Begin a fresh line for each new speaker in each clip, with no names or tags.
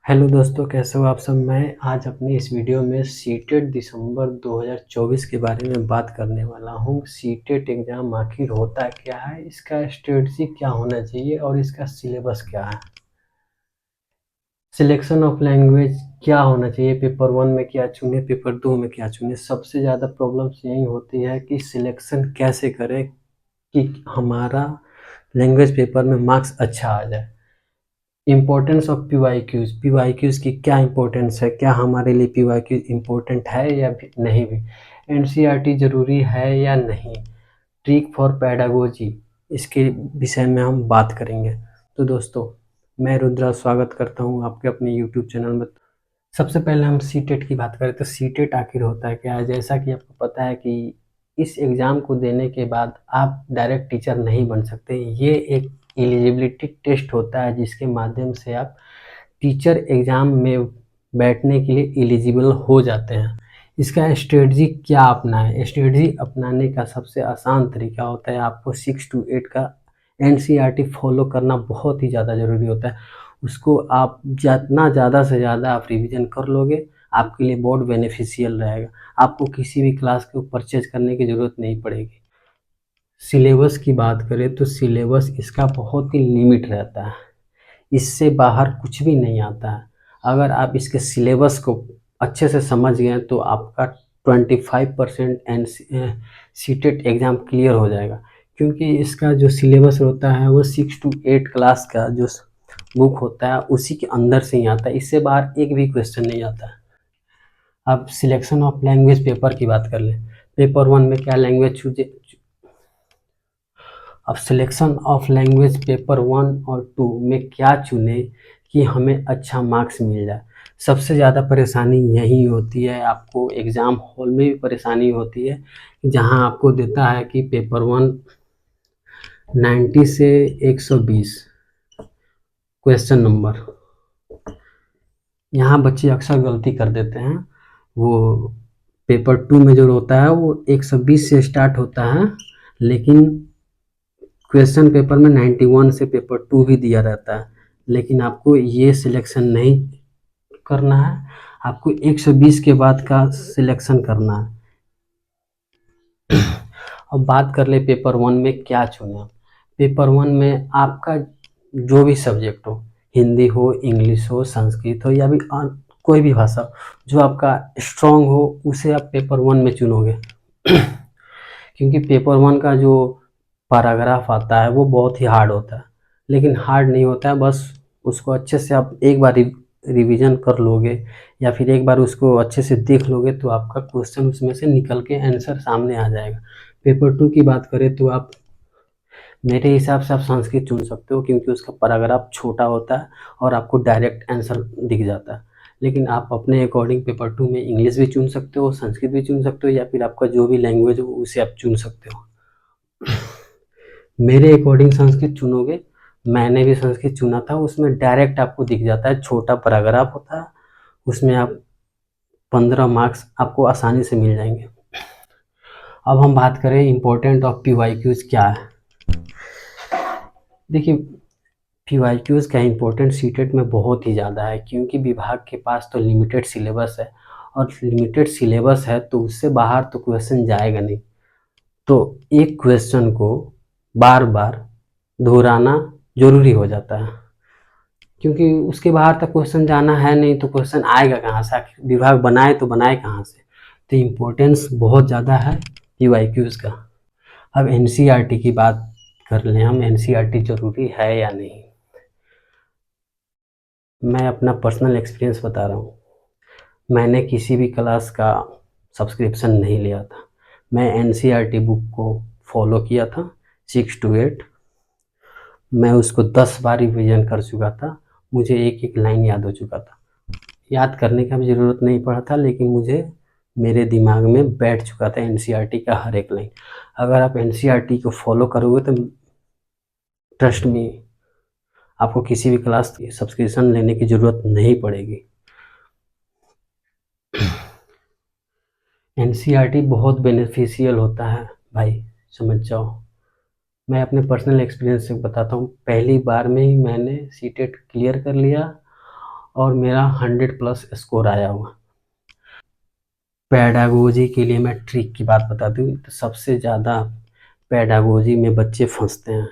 Hello दोस्तों, कैसे हो आप सब। मैं आज अपनी इस वीडियो में सीटेट दिसंबर 2024 के बारे में बात करने वाला हूँ। सीटेट एग्ज़ाम आखिर होता क्या है, इसका स्ट्रेटजी क्या होना चाहिए और इसका सिलेबस क्या है। सिलेक्शन ऑफ लैंग्वेज क्या होना चाहिए, पेपर 1 में क्या चुने, पेपर 2 में क्या चुने। सबसे ज़्यादा प्रॉब्लम्स यही होती है कि सिलेक्शन कैसे करें कि हमारा लैंग्वेज पेपर में मार्क्स अच्छा आ जाए। Importance of P Y Qs की क्या इम्पोर्टेंस है, क्या हमारे लिए पी वाई क्यूज़ इम्पोर्टेंट है या नहीं भी। एनसीईआरटी ज़रूरी है या नहीं। ट्रिक फॉर पैडागोजी, इसके विषय में हम बात करेंगे। तो दोस्तों, मैं रुद्रा स्वागत करता हूँ आपके अपने यूट्यूब चैनल में। सबसे पहले हम सीटेट की बात करें तो सीटेट आखिर होता है क्या है। जैसा कि आपको पता है कि इस एग्ज़ाम को देने के बाद आप डायरेक्ट टीचर नहीं बन सकते। ये एक एलिजिबिलिटी टेस्ट होता है जिसके माध्यम से आप टीचर एग्ज़ाम में बैठने के लिए एलिजिबल हो जाते हैं। इसका स्ट्रेटजी क्या अपनाएं। स्ट्रेटजी अपनाने का सबसे आसान तरीका होता है, आपको 6 to 8 का एनसीईआरटी फॉलो करना बहुत ही ज़्यादा ज़रूरी होता है। उसको आप जितना ज़्यादा से ज़्यादा आप रिवीजन कर लोगे, आपके लिए बहुत बेनिफिशियल रहेगा। आपको किसी भी क्लास को परचेज करने की ज़रूरत नहीं पड़ेगी। सिलेबस की बात करें तो सिलेबस इसका बहुत ही लिमिट रहता है, इससे बाहर कुछ भी नहीं आता है। अगर आप इसके सिलेबस को अच्छे से समझ गए तो आपका 25% एन सीटेट एग्ज़ाम क्लियर हो जाएगा, क्योंकि इसका जो सिलेबस होता है वो 6 to 8 क्लास का जो बुक होता है उसी के अंदर से ही आता है। इससे बाहर एक भी क्वेश्चन नहीं आता है। अब सिलेक्शन ऑफ लैंग्वेज पेपर की बात कर लें। पेपर 1 में क्या लैंग्वेज चूजे। अब सिलेक्शन ऑफ लैंग्वेज पेपर 1 और 2 में क्या चुने कि हमें अच्छा मार्क्स मिल जाए। सबसे ज़्यादा परेशानी यही होती है, आपको एग्ज़ाम हॉल में भी परेशानी होती है, जहां आपको देता है कि पेपर 1 90 से 120 क्वेश्चन नंबर। यहाँ बच्चे अक्सर गलती कर देते हैं। वो पेपर 2 में जो होता है वो 120 से स्टार्ट होता है, लेकिन क्वेश्चन पेपर में 91 से पेपर 2 भी दिया रहता है। लेकिन आपको ये सिलेक्शन नहीं करना है, आपको 120 के बाद का सिलेक्शन करना है। अब बात कर ले पेपर 1 में क्या चुना। पेपर 1 में आपका जो भी सब्जेक्ट हो, हिंदी हो, इंग्लिश हो, संस्कृत हो या भी कोई भी भाषा जो आपका स्ट्रॉन्ग हो, उसे आप पेपर 1 में चुनोगे। क्योंकि पेपर 1 का जो पैराग्राफ आता है वो बहुत ही हार्ड होता है, लेकिन हार्ड नहीं होता है, बस उसको अच्छे से आप एक बार रिवीजन कर लोगे या फिर एक बार उसको अच्छे से देख लोगे तो आपका क्वेश्चन उसमें से निकल के आंसर सामने आ जाएगा। पेपर 2 की बात करें तो आप मेरे हिसाब से आप संस्कृत चुन सकते हो, क्योंकि उसका पैराग्राफ छोटा होता है और आपको डायरेक्ट आंसर दिख जाता है। लेकिन आप अपने अकॉर्डिंग पेपर 2 में इंग्लिश भी चुन सकते हो, संस्कृत भी चुन सकते हो, या फिर आपका जो भी लैंग्वेज हो उसे आप चुन सकते हो। मेरे अकॉर्डिंग संस्कृत चुनोगे। मैंने भी संस्कृत चुना था, उसमें डायरेक्ट आपको दिख जाता है, छोटा पैराग्राफ होता है, उसमें आप 15 मार्क्स आपको आसानी से मिल जाएंगे। अब हम बात करें important of P Y Qs क्या है। देखिए, पी वाई क्यूज़ का इम्पोर्टेंट सीटेट में बहुत ही ज़्यादा है, क्योंकि विभाग के पास तो लिमिटेड सिलेबस है, और लिमिटेड सिलेबस है तो उससे बाहर तो क्वेश्चन जाएगा नहीं। तो एक क्वेश्चन को बार बार दोहराना ज़रूरी हो जाता है, क्योंकि उसके बाहर तक क्वेश्चन जाना है नहीं तो क्वेश्चन आएगा कहाँ से, आखिर विभाग बनाए तो बनाए कहाँ से। तो इम्पोर्टेंस बहुत ज़्यादा है पी वाई क्यूज़ का। अब एनसीईआरटी की बात कर लें हम, एनसीईआरटी ज़रूरी है या नहीं। मैं अपना पर्सनल एक्सपीरियंस बता रहा हूँ। मैंने किसी भी क्लास का सब्सक्रिप्शन नहीं लिया था। मैं एनसीईआरटी बुक को फॉलो किया था 6 to 8। मैं उसको 10 बार रिवीजन कर चुका था, मुझे एक एक लाइन याद हो चुका था। याद करने का भी ज़रूरत नहीं पड़ा था, लेकिन मुझे मेरे दिमाग में बैठ चुका था एनसीईआरटी का हर एक लाइन। अगर आप एनसीईआरटी को फॉलो करोगे तो ट्रस्ट मी, आपको किसी भी क्लास की सब्सक्रिप्शन लेने की ज़रूरत नहीं पड़ेगी। एनसीईआरटी बहुत बेनिफिशियल होता है भाई, समझ जाओ। मैं अपने पर्सनल एक्सपीरियंस से बताता हूँ। पहली बार में ही मैंने सीटेट क्लियर कर लिया और मेरा 100+ स्कोर आया हुआ। पेडागोजी के लिए मैं ट्रिक की बात बता दूँ तो सबसे ज़्यादा पेडागोजी में बच्चे फंसते हैं,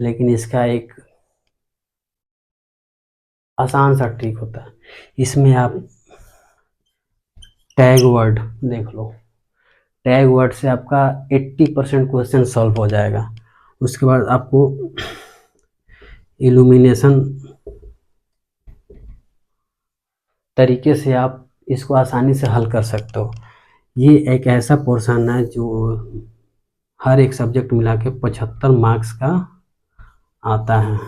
लेकिन इसका एक आसान सा ट्रिक होता है। इसमें आप टैग वर्ड देख लो, टैग वर्ड से आपका 80% क्वेश्चन सॉल्व हो जाएगा। उसके बाद आपको इल्यूमिनेशन तरीके से आप इसको आसानी से हल कर सकते हो। ये एक ऐसा पोर्शन है जो हर एक सब्जेक्ट मिला के 75 मार्क्स का आता है,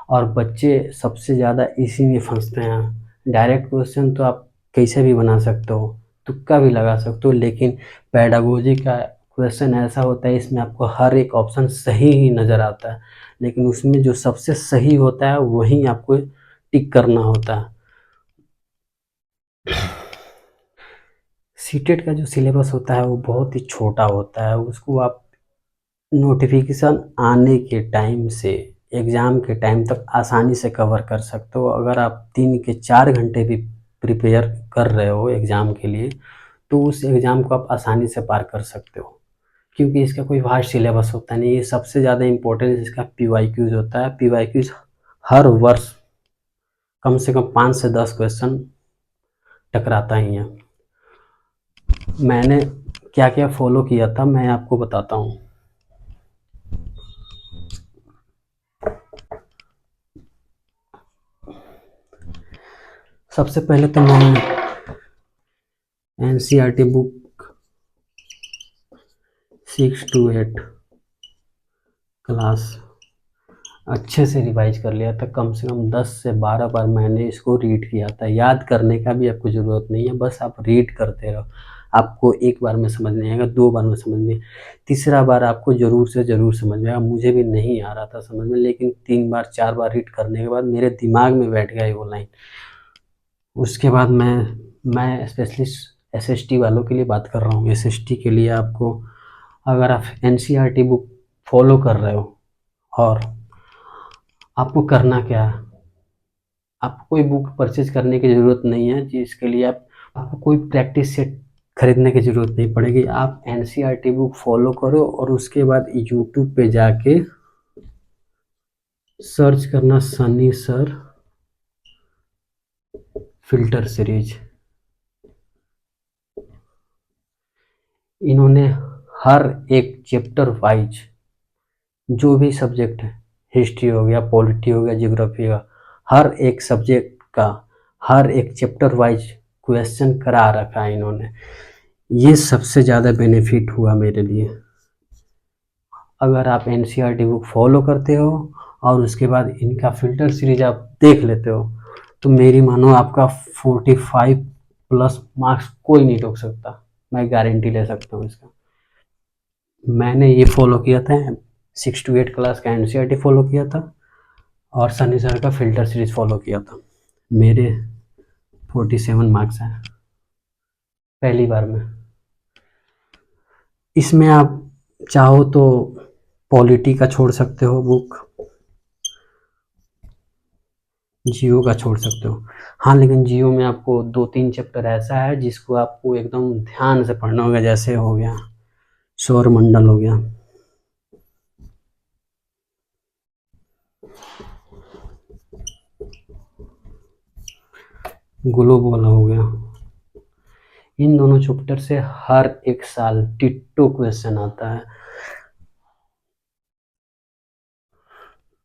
और बच्चे सबसे ज़्यादा इसी में फंसते हैं। डायरेक्ट क्वेश्चन तो आप कैसे भी बना सकते हो, तुक्का भी लगा सकते हो, लेकिन पेडागोजी का क्वेश्चन ऐसा होता है, इसमें आपको हर एक ऑप्शन सही ही नज़र आता है, लेकिन उसमें जो सबसे सही होता है वही आपको टिक करना होता है। सीटेट का जो सिलेबस होता है वो बहुत ही छोटा होता है, उसको आप नोटिफिकेशन आने के टाइम से एग्ज़ाम के टाइम तक आसानी से कवर कर सकते हो। अगर आप 3 के 4 घंटे भी प्रिपेयर कर रहे हो एग्ज़ाम के लिए, तो उस एग्ज़ाम को आप आसानी से पार कर सकते हो, क्योंकि इसका कोई वास्ट सिलेबस होता नहीं। ये सबसे ज़्यादा इम्पोर्टेंट इसका PYQs होता है। PYQs हर वर्ष कम से कम 5 से 10 क्वेश्चन टकराता ही है। मैंने क्या क्या फॉलो किया था मैं आपको बताता हूँ। सबसे पहले तो मैं NCERT बुक 6 to 8 क्लास अच्छे से रिवाइज कर लिया था। कम से कम 10 से 12 बार मैंने इसको रीड किया था। याद करने का भी आपको ज़रूरत नहीं है, बस आप रीड करते रहो। आपको एक बार में समझ नहीं आएगा, 2 बार में समझ नहीं, तीसरा बार आपको ज़रूर से ज़रूर समझ में आएगा। मुझे भी नहीं आ रहा था समझ में, लेकिन 3 बार 4 बार रीड करने के बाद मेरे दिमाग में बैठ गया वो लाइन। उसके बाद मैं स्पेशलिस्ट SST वालों के लिए बात कर रहा हूँ। SST के लिए आपको, अगर आप NCERT बुक फॉलो कर रहे हो, और आपको करना क्या है, आपको कोई बुक परचेज करने की ज़रूरत नहीं है, जिसके लिए आपको कोई प्रैक्टिस सेट खरीदने की ज़रूरत नहीं पड़ेगी। आप NCERT बुक फॉलो करो और उसके बाद यूट्यूब पे जाके सर्च करना सनी सर फिल्टर सीरीज। इन्होंने हर एक चैप्टर वाइज जो भी सब्जेक्ट है, हिस्ट्री हो गया, पॉलिटी हो गया, ज्योग्राफी का, हर एक सब्जेक्ट का हर एक चैप्टर वाइज क्वेश्चन करा रखा है इन्होंने। ये सबसे ज़्यादा बेनिफिट हुआ मेरे लिए। अगर आप NCERT बुक फॉलो करते हो और उसके बाद इनका फ़िल्टर सीरीज आप देख लेते हो, तो मेरी मानो आपका 45+ मार्क्स कोई नहीं रोक सकता, मैं गारंटी ले सकता हूँ इसका। मैंने ये फॉलो किया था, 6 to 8 क्लास का NCERT फॉलो किया था, और सनी सर का फ़िल्टर सीरीज फॉलो किया था। मेरे 47 मार्क्स हैं पहली बार में। इसमें आप चाहो तो पॉलिटी का छोड़ सकते हो बुक, जियो का छोड़ सकते हो। हाँ, लेकिन जियो में आपको 2-3 चैप्टर ऐसा है जिसको आपको एकदम ध्यान से पढ़ना होगा, जैसे हो गया सौरमंडल, हो गया ग्लोबल, हो गया। इन दोनों चैप्टर से हर एक साल टिट्टो क्वेश्चन आता है।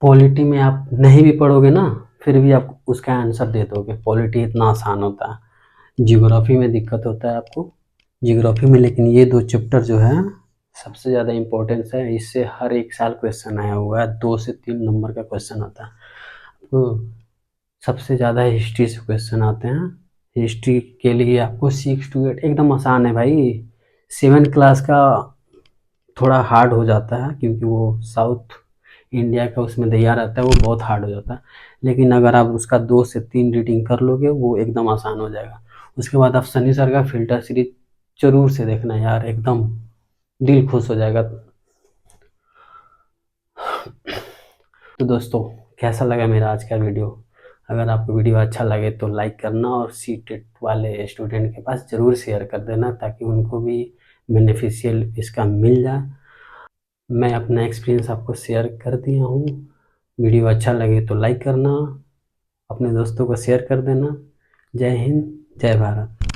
पॉलिटी में आप नहीं भी पढ़ोगे ना, फिर भी आप उसका आंसर दे दोगे, पॉलिटी इतना आसान होता है। जियोग्राफी में दिक्कत होता है आपको, जियोग्राफी में, लेकिन ये 2 चैप्टर जो है सबसे ज़्यादा इम्पोर्टेंस है। इससे हर एक साल क्वेश्चन आया हुआ है, 2 से 3 नंबर का क्वेश्चन आता है। तो सबसे ज़्यादा हिस्ट्री से क्वेश्चन आते हैं। हिस्ट्री के लिए आपको 6 to 8 एकदम आसान है भाई। 7 क्लास का थोड़ा हार्ड हो जाता है, क्योंकि वो साउथ इंडिया का उसमें दिया रहता है, वो बहुत हार्ड हो जाता है। लेकिन अगर आप उसका 2 से 3 रीडिंग कर लोगे, वो एकदम आसान हो जाएगा। उसके बाद आप सनी सर का फ़िल्टर सीरीज ज़रूर से देखना यार, एकदम दिल खुश हो जाएगा। तो दोस्तों, कैसा लगा मेरा आज का वीडियो? अगर आपको वीडियो अच्छा लगे तो लाइक करना और सीटेट वाले स्टूडेंट के पास ज़रूर शेयर कर देना ताकि उनको भी बेनिफिशियल इसका मिल जाए। मैं अपना एक्सपीरियंस आपको शेयर कर दिया हूँ। वीडियो अच्छा लगे तो लाइक करना, अपने दोस्तों को शेयर कर देना। जय हिंद, जय भारत।